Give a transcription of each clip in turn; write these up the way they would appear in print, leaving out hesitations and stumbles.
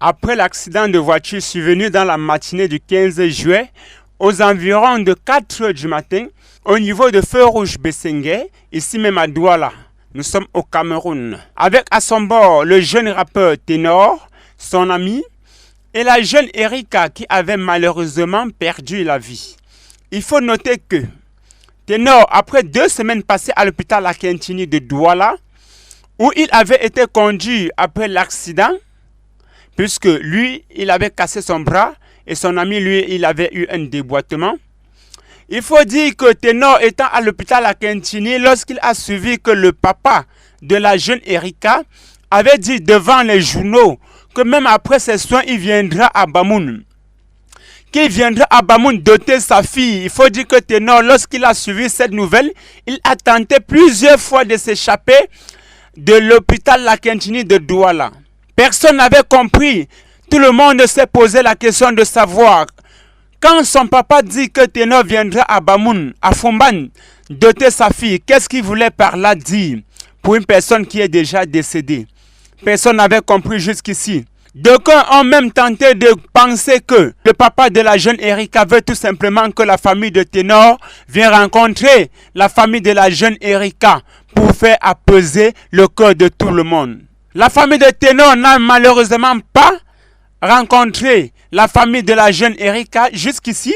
Après l'accident de voiture survenu dans la matinée du 15 juillet, aux environs de 4 heures du matin, au niveau de Feu Rouge Bessengue, ici même à Douala, nous sommes au Cameroun, avec à son bord le jeune rappeur Ténor, son ami, et la jeune Erika qui avait malheureusement perdu la vie. Il faut noter que Ténor, après 2 semaines passées à l'hôpital Akintini de Douala, où il avait été conduit après l'accident, puisque lui, il avait cassé son bras et son ami, lui, il avait eu un déboîtement. Il faut dire que Ténor étant à l'hôpital à Kentini, lorsqu'il a suivi que le papa de la jeune Erika avait dit devant les journaux que même après ses soins, il viendra à Bamoun. Qu'il viendra à Bamoun doter sa fille. Il faut dire que Ténor, lorsqu'il a suivi cette nouvelle, il a tenté plusieurs fois de s'échapper de l'hôpital La Kentini de Douala. Personne n'avait compris. Tout le monde s'est posé la question de savoir. Quand son papa dit que Ténor viendra à Bamoun, à Fumban, doter sa fille, qu'est-ce qu'il voulait par là dire pour une personne qui est déjà décédée? Personne n'avait compris jusqu'ici. D'aucuns ont même tenté de penser que le papa de la jeune Erika veut tout simplement que la famille de Ténor vienne rencontrer la famille de la jeune Erika pour faire apaiser le cœur de tout le monde. La famille de Ténor n'a malheureusement pas rencontré la famille de la jeune Erika jusqu'ici,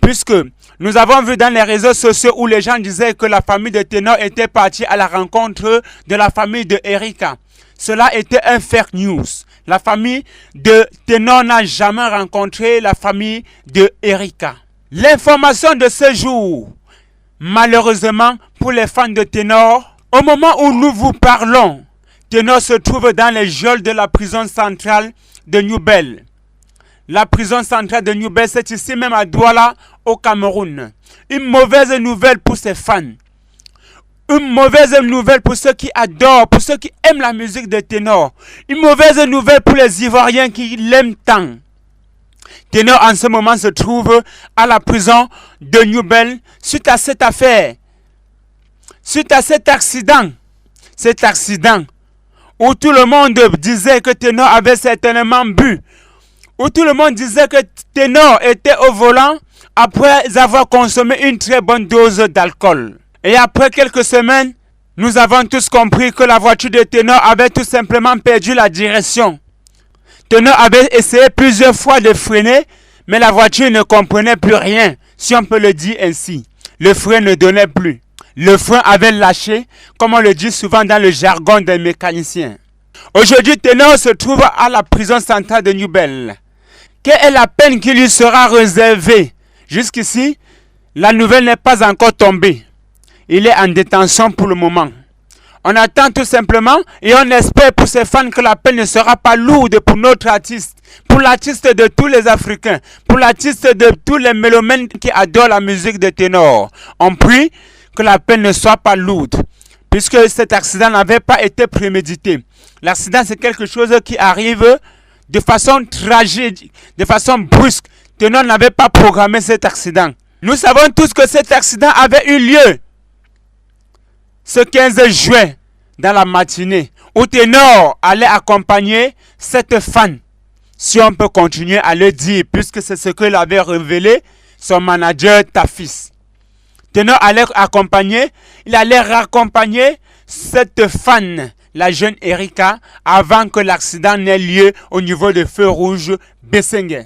puisque nous avons vu dans les réseaux sociaux où les gens disaient que la famille de Ténor était partie à la rencontre de la famille de Erika. Cela était un fake news. La famille de Ténor n'a jamais rencontré la famille de Erika. L'information de ce jour, malheureusement pour les fans de Ténor, au moment où nous vous parlons, Ténor se trouve dans les geôles de la prison centrale de New Bell. La prison centrale de New Bell, c'est ici même à Douala, au Cameroun. Une mauvaise nouvelle pour ses fans. Une mauvaise nouvelle pour ceux qui adorent, pour ceux qui aiment la musique de Ténor. Une mauvaise nouvelle pour les Ivoiriens qui l'aiment tant. Ténor en ce moment se trouve à la prison de New Bell suite à cette affaire. Suite à cet accident. Cet accident où tout le monde disait que Ténor avait certainement bu. Où tout le monde disait que Ténor était au volant après avoir consommé une très bonne dose d'alcool. Et après quelques semaines, nous avons tous compris que la voiture de Ténor avait tout simplement perdu la direction. Ténor avait essayé plusieurs fois de freiner, mais la voiture ne comprenait plus rien, si on peut le dire ainsi. Le frein ne donnait plus. Le frein avait lâché, comme on le dit souvent dans le jargon des mécaniciens. Aujourd'hui, Ténor se trouve à la prison centrale de New Bell. Quelle est la peine qui lui sera réservée? Jusqu'ici, la nouvelle n'est pas encore tombée. Il est en détention pour le moment. On attend tout simplement et on espère pour ses fans que la peine ne sera pas lourde pour notre artiste, pour l'artiste de tous les Africains, pour l'artiste de tous les mélomènes qui adorent la musique de Ténor. On prie que la peine ne soit pas lourde, puisque cet accident n'avait pas été prémédité. L'accident, c'est quelque chose qui arrive de façon tragique, de façon brusque. Ténor n'avait pas programmé cet accident. Nous savons tous que cet accident avait eu lieu ce 15 juin dans la matinée, où Ténor allait accompagner cette fan. Si on peut continuer à le dire, puisque c'est ce qu'il avait révélé son manager Tafis. Ténor allait accompagner, il allait raccompagner cette fan, la jeune Erika, avant que l'accident n'ait lieu au niveau de Feu Rouge Bessengue.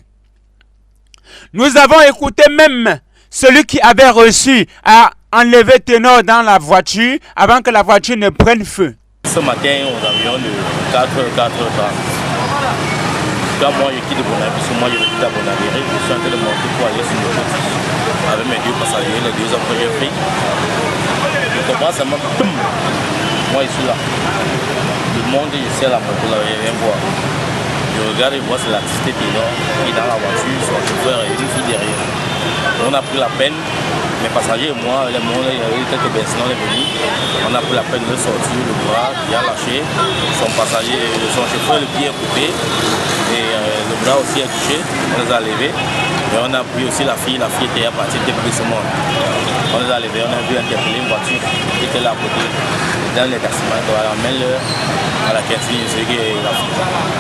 Nous avons écouté même celui qui avait reçu à enlever Ténor dans la voiture avant que la voiture ne prenne feu. Ce matin, aux environs de 4h30, quand moi je quitte Bonavie, parce que moi je quitte à Bonavie, je suis en train de monter pour aller sur le côté avec mes 2 passagers, les 2 hommes que j'ai pris. Je comprends seulement que moi je suis là. Le monde ici à la moto, là, je viens voir. Je regarde et vois c'est l'artiste Ténor qui est dans la voiture, son chauffeur et une fille derrière. On a pris la peine, mes passagers et moi, les monde, il y avait quelques personnes, on est venus. On a pris la peine de sortir le bras qui a lâché, son chauffeur, le pied est coupé et le bras aussi est touché. On les a levés. Et on a pris aussi la fille était partie déplacement. On est arrivé, on a vu interpeller une voiture qui était là à côté, dans les taximans, on ramène-le à la caisse, c'est qui est la fille.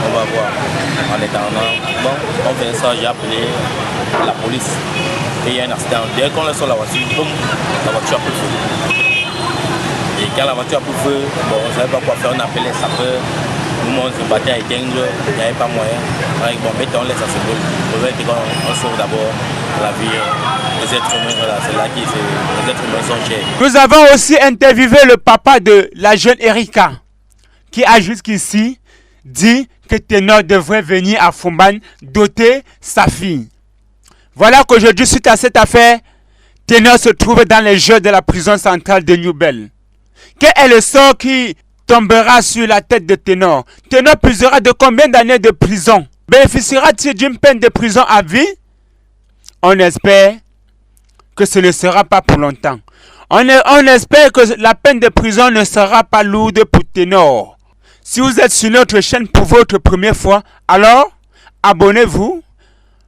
On va voir en attendant. Bon, on fait ça, j'ai appelé la police. Et il y a un accident. Dès qu'on est sur la voiture, boum, la voiture a pris feu. Et quand la voiture a pris feu, bon, on ne savait pas quoi faire, on a appelé les sapeurs. Nous, on se battait à éteindre, il n'y avait pas moyen. Avec bon, mettons, on laisse à ce bol. On sauve d'abord la vie des êtres humains. Voilà, c'est là que les êtres humains sont chers. Nous avons aussi interviewé le papa de la jeune Erika, qui a jusqu'ici dit que Ténor devrait venir à Foumban doter sa fille. Voilà qu'aujourd'hui, suite à cette affaire, Ténor se trouve dans les jeux de la prison centrale de New Bell. Quel est le sort qui tombera sur la tête de Ténor? Ténor puisera de combien d'années de prison? Bénéficiera-t-il d'une peine de prison à vie? On espère que ce ne sera pas pour longtemps. On espère que la peine de prison ne sera pas lourde pour Ténor. Si vous êtes sur notre chaîne pour votre première fois, alors abonnez-vous,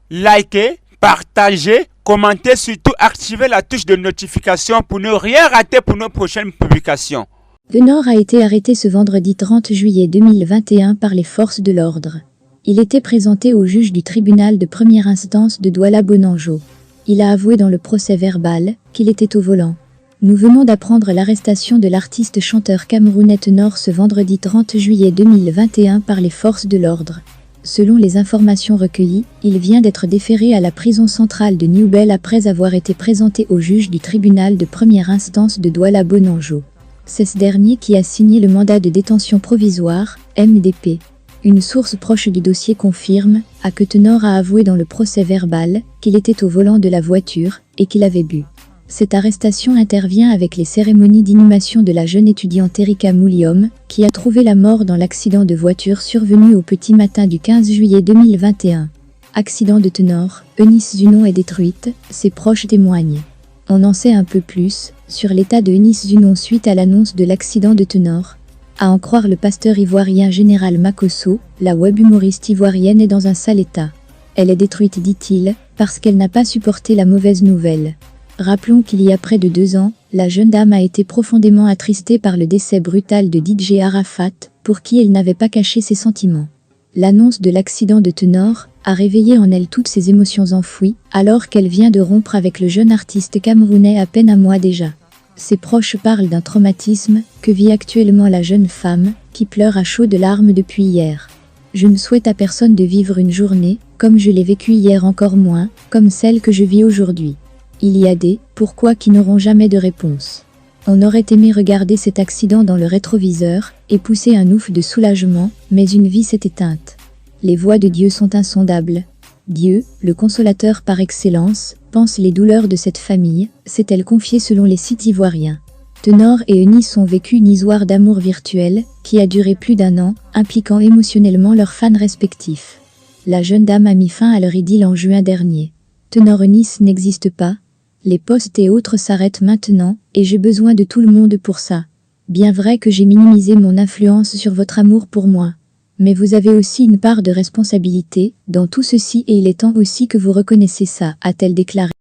likez, partagez, commentez, surtout activez la touche de notification pour ne rien rater pour nos prochaines publications. Ténor a été arrêté ce vendredi 30 juillet 2021 par les forces de l'ordre. Il était présenté au juge du tribunal de première instance de Douala-Bonanjo. Il a avoué dans le procès verbal qu'il était au volant. Nous venons d'apprendre l'arrestation de l'artiste chanteur camerounais Ténor ce vendredi 30 juillet 2021 par les forces de l'ordre. Selon les informations recueillies, il vient d'être déféré à la prison centrale de New Bell après avoir été présenté au juge du tribunal de première instance de Douala-Bonanjo. C'est ce dernier qui a signé le mandat de détention provisoire, MDP. Une source proche du dossier confirme que Ténor a avoué dans le procès verbal qu'il était au volant de la voiture et qu'il avait bu. Cette arrestation intervient avec les cérémonies d'inhumation de la jeune étudiante Erika Mouliom, qui a trouvé la mort dans l'accident de voiture survenu au petit matin du 15 juillet 2021. Accident de Ténor, Eunice Zunon est détruite, ses proches témoignent. On en sait un peu plus sur l'état de Eunice Zunon suite à l'annonce de l'accident de Ténor. À en croire le pasteur ivoirien Général Makosso, la web humoriste ivoirienne est dans un sale état. Elle est détruite, dit-il, parce qu'elle n'a pas supporté la mauvaise nouvelle. Rappelons qu'il y a près de 2 ans, la jeune dame a été profondément attristée par le décès brutal de DJ Arafat, pour qui elle n'avait pas caché ses sentiments. L'annonce de l'accident de Ténor a réveillé en elle toutes ses émotions enfouies, alors qu'elle vient de rompre avec le jeune artiste camerounais à peine un mois déjà. Ses proches parlent d'un traumatisme que vit actuellement la jeune femme, qui pleure à chaudes larmes depuis hier. Je ne souhaite à personne de vivre une journée, comme je l'ai vécue hier, encore moins, comme celle que je vis aujourd'hui. Il y a des « pourquoi » qui n'auront jamais de réponse. On aurait aimé regarder cet accident dans le rétroviseur et pousser un ouf de soulagement, mais une vie s'est éteinte. Les voix de Dieu sont insondables. Dieu, le consolateur par excellence, pense les douleurs de cette famille, s'est-elle confiée selon les sites ivoiriens. Ténor et Eunice ont vécu une histoire d'amour virtuel qui a duré plus d'1 an, impliquant émotionnellement leurs fans respectifs. La jeune dame a mis fin à leur idylle en juin dernier. Ténor Eunice n'existe pas. Les posts et autres s'arrêtent maintenant, et j'ai besoin de tout le monde pour ça. Bien vrai que j'ai minimisé mon influence sur votre amour pour moi. Mais vous avez aussi une part de responsabilité dans tout ceci et il est temps aussi que vous reconnaissiez ça, a-t-elle déclaré.